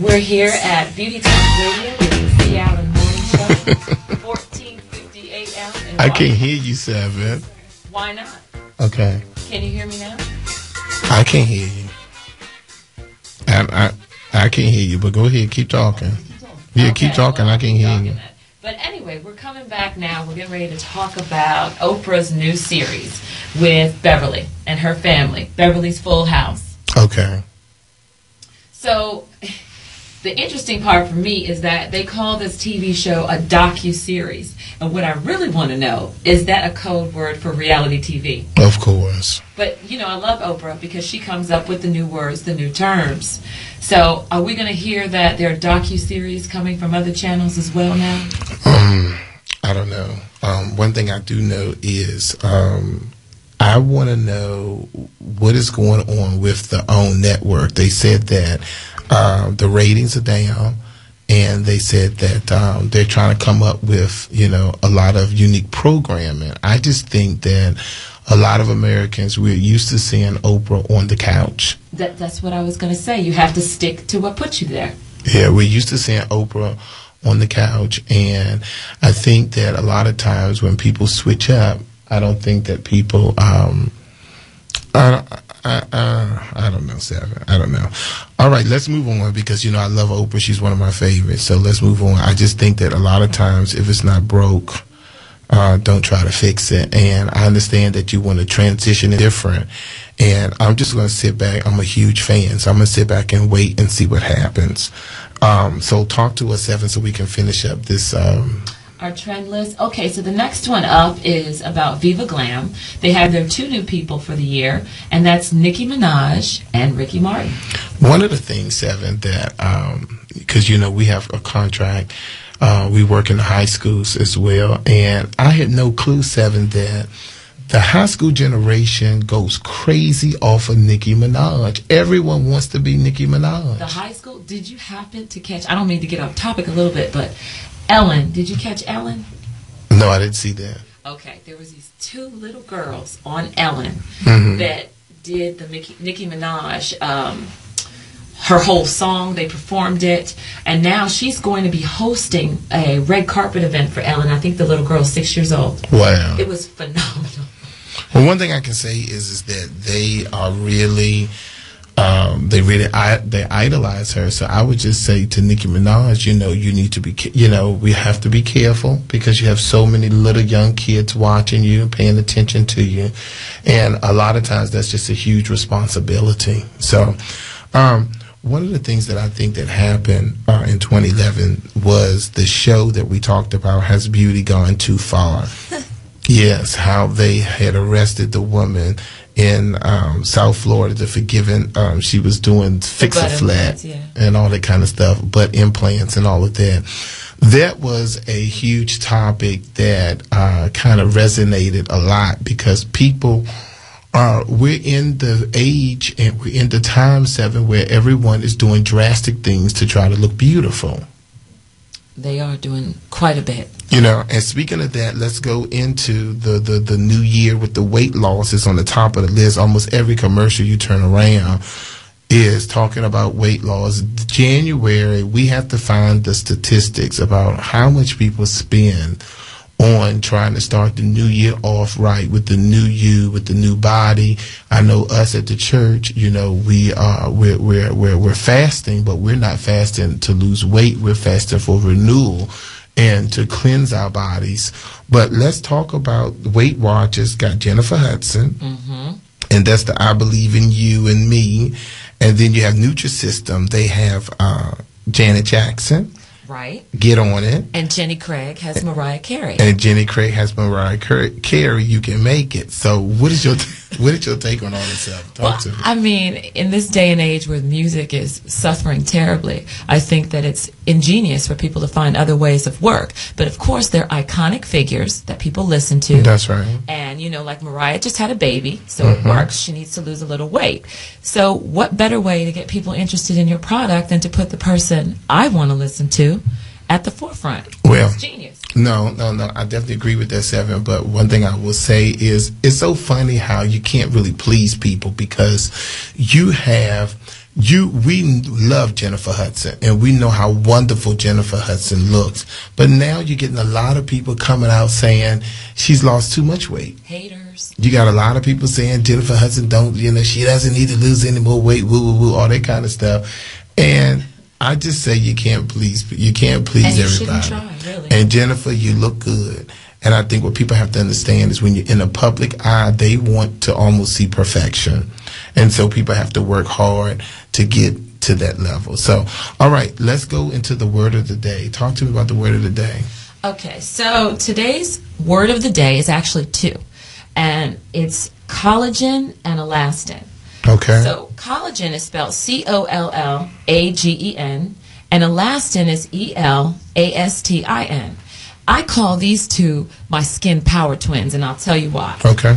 We're here at Beauty Talk Radio with the Seattle Morning Show, 1450 a.m. I can't hear you, Seven. Why not? Okay. Can you hear me now? I can't hear you. I can't hear you, but go ahead, keep talking. Yeah, Okay, keep talking. well, I can't hear you. But anyway, we're coming back now. We're getting ready to talk about Oprah's new series with Beverly and her family, Beverly's Full House. Okay. So the interesting part for me is that they call this TV show a docu-series. And what I really want to know, is that a code word for reality TV? Of course. But, I love Oprah because she comes up with the new words, the new terms. So are we going to hear that there are docu-series coming from other channels as well now? I don't know. One thing I do know is I want to know what is going on with the OWN network. They said that the ratings are down, and they said that they're trying to come up with, a lot of unique programming. I just think that a lot of Americans, we're used to seeing Oprah on the couch. That's what I was going to say. You have to stick to what put you there. Yeah, we're used to seeing Oprah on the couch, and I think that a lot of times when people switch up, I don't think that people, I don't know, Seven. I don't know. All right, let's move on because, I love Oprah. She's one of my favorites. So let's move on. I just think that a lot of times if it's not broke, don't try to fix it. And I understand that you want to transition it different. And I'm just going to sit back. I'm a huge fan, so I'm going to sit back and wait and see what happens. So talk to us, Seven, so we can finish up this. Our trend list. Okay, so the next one up is about Viva Glam. They have their two new people for the year, and that's Nicki Minaj and Ricky Martin. One of the things, Seven, that, because, we have a contract, we work in the high schools as well, and I had no clue, Seven, that the high school generation goes crazy off of Nicki Minaj. Everyone wants to be Nicki Minaj. The high school, did you happen to catch, I don't mean to get off topic a little bit, but Ellen, did you catch Ellen? No, I didn't see that. Okay, there was these two little girls on Ellen that did the Nicki Minaj, her whole song. They performed it, and now she's going to be hosting a red carpet event for Ellen. I think the little girl's 6 years old. Wow. It was phenomenal. Well, one thing I can say is that they are really... they idolize her. So I would just say to Nicki Minaj, you need to be, we have to be careful because you have so many little young kids watching you and paying attention to you. And a lot of times that's just a huge responsibility. So, one of the things that I think that happened in 2011 was the show that we talked about, Has Beauty Gone Too Far? Yes, how they had arrested the woman in South Florida, the Forgiven. She was doing fix-a-flat and all that kind of stuff, butt implants and all of that. That was a huge topic that kind of resonated a lot because people we're in the age and we're in the time, Seven, where everyone is doing drastic things to try to look beautiful. They are doing quite a bit. And speaking of that, let's go into the new year with the weight loss. It's on the top of the list. Almost every commercial you turn around is talking about weight loss. January, we have to find the statistics about how much people spend on trying to start the new year off right with the new you, with the new body. I know us at the church, we're fasting, but we're not fasting to lose weight. We're fasting for renewal and to cleanse our bodies. But let's talk about Weight Watchers. Got Jennifer Hudson, and that's the I Believe in You and Me. And then you have Nutrisystem. They have Janet Jackson. Right. Get on it. And Jenny Craig has Mariah Carey. And Jenny Craig has Mariah Carey. You can make it. So what is your take on all this stuff? Talk to me. I mean, in this day and age where music is suffering terribly, I think that it's ingenious for people to find other ways of work. But of course, they're iconic figures that people listen to. That's right. And, like Mariah just had a baby, so it works. She needs to lose a little weight. So what better way to get people interested in your product than to put the person I want to listen to at the forefront? Well, it's genius. No, I definitely agree with that, Seven. But one thing I will say is it's so funny how you can't really please people because you have we love Jennifer Hudson, and we know how wonderful Jennifer Hudson looks. But now you're getting a lot of people coming out saying she's lost too much weight. Haters. You got a lot of people saying Jennifer Hudson she doesn't need to lose any more weight, all that kind of stuff. And I just say you can't please everybody. Shouldn't try, really. And Jennifer, you look good. And I think what people have to understand is when you're in the public eye, they want to almost see perfection. And so people have to work hard to get to that level. So, all right, let's go into the word of the day. Talk to me about the word of the day. Okay, so today's word of the day is actually two. And it's collagen and elastin. Okay. So collagen is spelled COLLAGEN, and elastin is ELASTIN. I call these two my skin power twins, and I'll tell you why. Okay.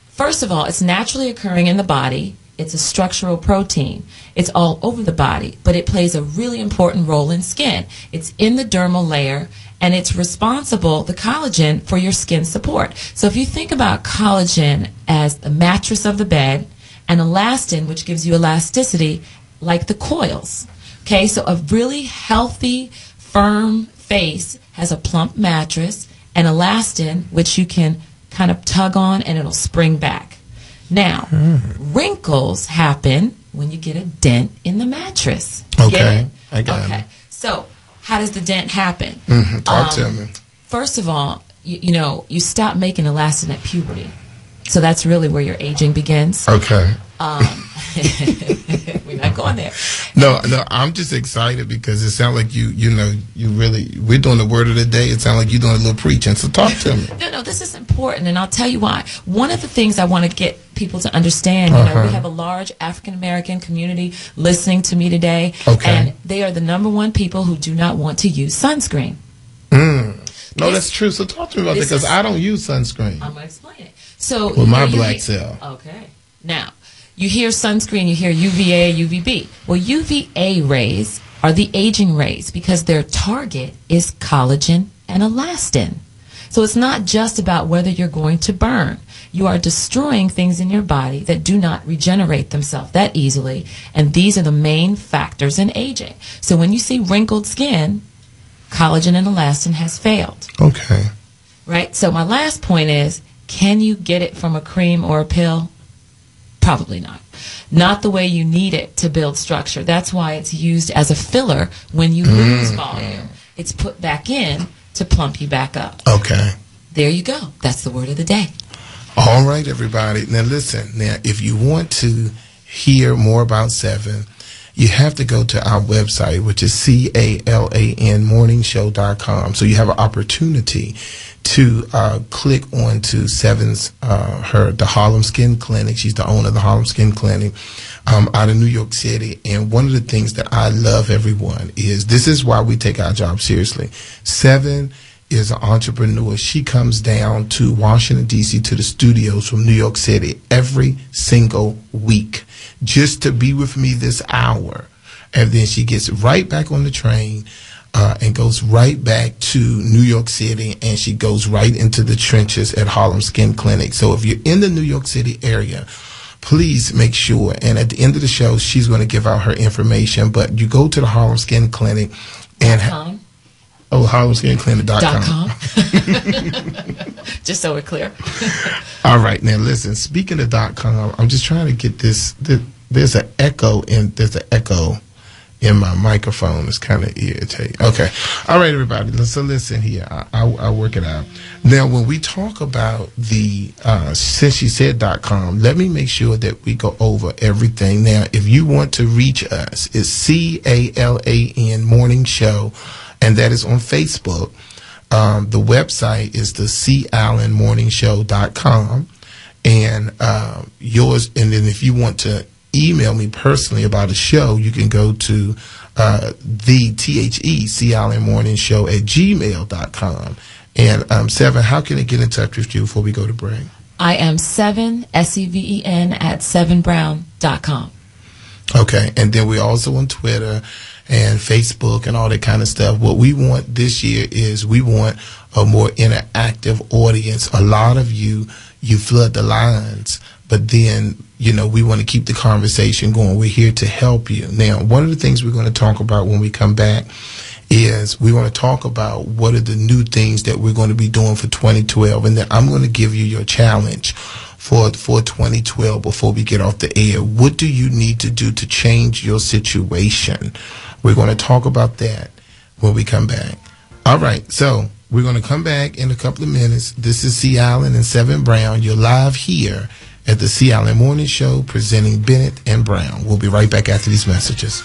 First of all, it's naturally occurring in the body. It's a structural protein. It's all over the body, but it plays a really important role in skin. It's in the dermal layer, and it's responsible, the collagen, for your skin support. So if you think about collagen as the mattress of the bed, and elastin, which gives you elasticity, like the coils. Okay, so a really healthy, firm face has a plump mattress, and elastin, which you can kind of tug on and it'll spring back. Now, wrinkles happen when you get a dent in the mattress. Okay, I got it. So how does the dent happen? Talk to me. First of all, you stop making elastin at puberty. So that's really where your aging begins. Okay. We're not going there. No, I'm just excited because it sounds like you really, we're doing the word of the day. It sounds like you're doing a little preaching. So talk to me. No, this is important, and I'll tell you why. One of the things I want to get people to understand, we have a large African-American community listening to me today, and they are the number one people who do not want to use sunscreen. No, that's true. So talk to me about that because I don't use sunscreen. I'm going to explain it. So with my black cell. Okay. Now, you hear sunscreen, you hear UVA, UVB. Well, UVA rays are the aging rays because their target is collagen and elastin. So it's not just about whether you're going to burn. You are destroying things in your body that do not regenerate themselves that easily, and these are the main factors in aging. So when you see wrinkled skin, collagen and elastin has failed. Okay. Right? So my last point is, can you get it from a cream or a pill? Probably not. Not the way you need it to build structure. That's why it's used as a filler when you lose volume. It's put back in to plump you back up. Okay. There you go. That's the word of the day. All right, everybody. Now listen. Now, if you want to hear more about Seven, you have to go to our website, which is CALANmorningshow.com. So you have an opportunity to click on to Seven's the Harlem Skin Clinic. She's the owner of the Harlem Skin Clinic out of New York City. And one of the things that I love, everyone, is this is why we take our job seriously. Seven is an entrepreneur. She comes down to Washington, D.C., to the studios from New York City every single week just to be with me this hour. And then she gets right back on the train and goes right back to New York City, and she goes right into the trenches at Harlem Skin Clinic. So if you're in the New York City area, please make sure, and at the end of the show, she's going to give out her information, but you go to the Harlem Skin Clinic and HarlemSkinClinic.com. Just so we're clear. All right, now listen, speaking of .com, I'm just trying to get this, there's an echo in my microphone. It's kind of irritating. Okay. All right, everybody. So listen here. I'll work it out. Now, when we talk about the since-she-said.com, let me make sure that we go over everything. Now, if you want to reach us, it's CALAN Morning Show, and that is on Facebook. The website is the CALANmorningshow.com, and yours. And then if you want to email me personally about a show, you can go to CALANmorningshow@gmail.com. And Seven, how can they get in touch with you before we go to break? I am Seven, SEVEN, at sevenbrown.com. Okay, and then we're also on Twitter and Facebook and all that kind of stuff. What we want this year is we want a more interactive audience. A lot of you flood the lines, but then, you know, we want to keep the conversation going. We're here to help you. Now, one of the things we're going to talk about when we come back is we want to talk about what are the new things that we're going to be doing for 2012. And then I'm going to give you your challenge for 2012 before we get off the air. What do you need to do to change your situation? We're going to talk about that when we come back. All right, so we're going to come back in a couple of minutes. This is C. Allen and Seven Brown. You're live here at the C. Allen Morning Show presenting Bennett and Brown. We'll be right back after these messages.